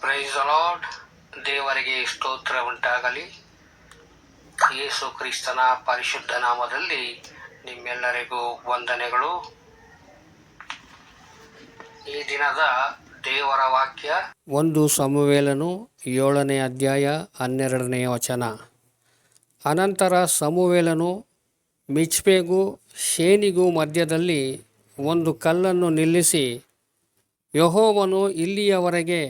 Praise the lord. ದೇವರಿಗೆ ಸ್ತೋತ್ರ ಉಂಟಾಗಲಿ. ಯೇಸು ಕ್ರಿಸ್ತನ ಪರಿಶುದ್ಧ ನಾಮದಲ್ಲಿ ನಿಮ್ಮೆಲ್ಲರಿಗೂ ವಂದನೆಗಳು. ಈ ದಿನದ ದೇವರ ವಾಕ್ಯ 1 ಸಮುವೇಲನು 7ನೇ ಅಧ್ಯಾಯ 12ನೇ ವಚನ. ಅನಂತರ ಸಮುವೇಲನು ಮಿಚ್ಪೆಗೂ ಶೇನಿಗೂ ಮಧ್ಯದಲ್ಲಿ ಒಂದು ಕಲ್ಲನ್ನು ನಿಲ್ಲಿಸಿ, ಯೆಹೋವನು ಇಲ್ಲಿಯವರೆಗೆ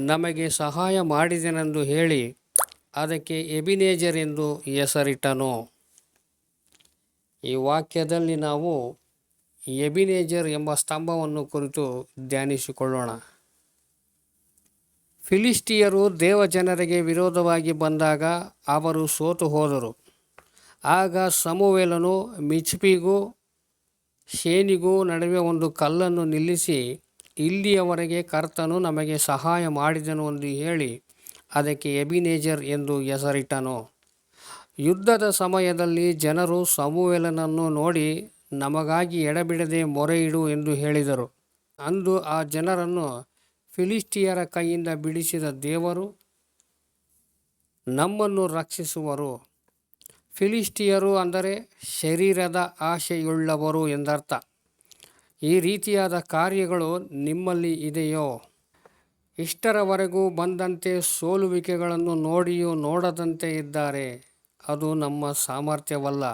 ನಮಗೆ ಸಹಾಯ ಮಾಡಿದನೆಂದು ಹೇಳಿ ಅದಕ್ಕೆ ಎಬಿನೇಜರ್ ಎಂದು ಹೆಸರಿಟ್ಟನು. ಈ ವಾಕ್ಯದಲ್ಲಿ ನಾವು ಎಬಿನೇಜರ್ ಎಂಬ ಸ್ತಂಭವನ್ನು ಕುರಿತು ಧ್ಯಾನಿಸಿಕೊಳ್ಳೋಣ. ಫಿಲಿಸ್ಟಿಯರು ದೇವಜನರಿಗೆ ವಿರೋಧವಾಗಿ ಬಂದಾಗ ಅವರು ಸೋತು ಹೋದರು. ಆಗ ಸಮುವೇಲನು ಮಿಚ್ಪಿಗೂ ಶೇನಿಗೂ ನಡುವೆ ಒಂದು ಕಲ್ಲನ್ನು ನಿಲ್ಲಿಸಿ, ಇಲ್ಲಿಯವರೆಗೆ ಕರ್ತನು ನಮಗೆ ಸಹಾಯ ಮಾಡಿದನು ಎಂದು ಹೇಳಿ ಅದಕ್ಕೆ ಎಬಿನೇಜರ್ ಎಂದು ಹೆಸರಿಟ್ಟನು. ಯುದ್ಧದ ಸಮಯದಲ್ಲಿ ಜನರು ಸಮುವೇಲನನ್ನು ನೋಡಿ, ನಮಗಾಗಿ ಎಡೆಬಿಡದೆ ಮೊರೆಯಿಡು ಎಂದು ಹೇಳಿದರು. ಅಂದು ಆ ಜನರನ್ನು ಫಿಲಿಸ್ಟಿಯರ ಕೈಯಿಂದ ಬಿಡಿಸಿದ ದೇವರು ನಮ್ಮನ್ನು ರಕ್ಷಿಸುವರು. ಫಿಲಿಸ್ಟಿಯರು ಅಂದರೆ ಶರೀರದ ಆಶೆಯುಳ್ಳವರು ಎಂದರ್ಥ. ಈ ರೀತಿಯಾದ ಕಾರ್ಯಗಳು ನಿಮ್ಮಲ್ಲಿ ಇದೆಯೋ? ಇಷ್ಟರವರೆಗೂ ಬಂದಂತೆ ಸೋಲುವಿಕೆಗಳನ್ನು ನೋಡಿಯೂ ನೋಡದಂತೆ ಇದ್ದಾರೆ. ಅದು ನಮ್ಮ ಸಾಮರ್ಥ್ಯವಲ್ಲ,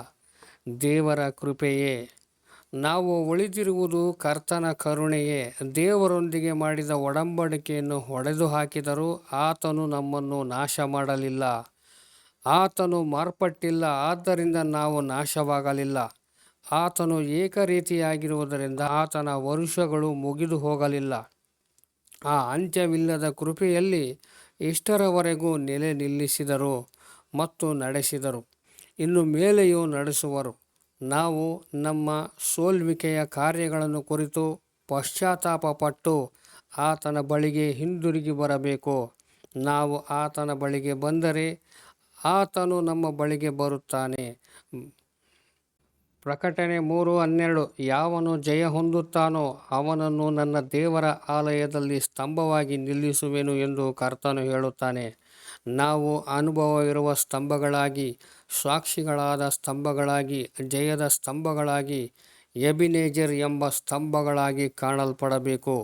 ದೇವರ ಕೃಪೆಯೇ. ನಾವು ಉಳಿದಿರುವುದು ಕರ್ತನ ಕರುಣೆಯೇ. ದೇವರೊಂದಿಗೆ ಮಾಡಿದ ಒಡಂಬಡಿಕೆಯನ್ನು ಹೊಡೆದು ಹಾಕಿದರೂ ಆತನು ನಮ್ಮನ್ನು ನಾಶ ಮಾಡಲಿಲ್ಲ. ಆತನು ಮಾರ್ಪಟ್ಟಿಲ್ಲ, ಆದ್ದರಿಂದ ನಾವು ನಾಶವಾಗಲಿಲ್ಲ. ಆತನು ಏಕರೀತಿಯಾಗಿರುವುದರಿಂದ ಆತನ ವರುಷಗಳು ಮುಗಿದು ಹೋಗಲಿಲ್ಲ. ಆ ಅಂತ್ಯವಿಲ್ಲದ ಕೃಪೆಯಲ್ಲಿ ಇಷ್ಟರವರೆಗೂ ನೆಲೆ ನಿಲ್ಲಿಸಿದರು ಮತ್ತು ನಡೆಸಿದರು, ಇನ್ನು ಮೇಲೆಯೂ ನಡೆಸುವರು. ನಾವು ನಮ್ಮ ಸೋಲುವಿಕೆಯ ಕಾರ್ಯಗಳನ್ನು ಕುರಿತು ಪಶ್ಚಾತ್ತಾಪಪಟ್ಟು ಆತನ ಬಳಿಗೆ ಹಿಂದಿರುಗಿ ಬರಬೇಕು. ನಾವು ಆತನ ಬಳಿಗೆ ಬಂದರೆ ಆತನು ನಮ್ಮ ಬಳಿಗೆ ಬರುತ್ತಾನೆ. ಪ್ರಕಟಣೆ 3:12. ಯಾವನು ಜಯ ಹೊಂದುತ್ತಾನೋ ಅವನನ್ನು ನನ್ನ ದೇವರ ಆಲಯದಲ್ಲಿ ಸ್ತಂಭವಾಗಿ ನಿಲ್ಲಿಸುವೆನು ಎಂದು ಕರ್ತನು ಹೇಳುತ್ತಾನೆ. ನಾವು ಅನುಭವವಿರುವ ಸ್ತಂಭಗಳಾಗಿ, ಸಾಕ್ಷಿಗಳಾದ ಸ್ತಂಭಗಳಾಗಿ, ಜಯದ ಸ್ತಂಭಗಳಾಗಿ, ಎಬಿನೇಜರ್ ಎಂಬ ಸ್ತಂಭಗಳಾಗಿ ಕಾಣಲ್ಪಡಬೇಕು.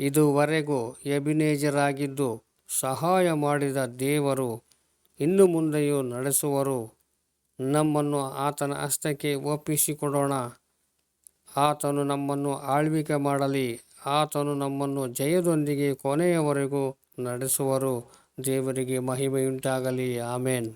ಇದುವರೆಗೂ ಎಬಿನೇಜರ್ ಆಗಿದ್ದು ಸಹಾಯ ಮಾಡಿದ ದೇವರು ಇನ್ನು ಮುಂದೆಯೂ ನಡೆಸುವರು. ನಮ್ಮನ್ನು ಆತನ ಹಸ್ತಕ್ಕೆ ಒಪ್ಪಿಸಿಕೊಡೋಣ. ಆತನು ನಮ್ಮನ್ನು ಆಳ್ವಿಕೆ ಮಾಡಲಿ. ಆತನು ನಮ್ಮನ್ನು ಜಯದೊಂದಿಗೆ ಕೊನೆಯವರೆಗೂ ನಡೆಸುವರು. ದೇವರಿಗೆ ಮಹಿಮೆಯುಂಟಾಗಲಿ. ಆಮೆನ್.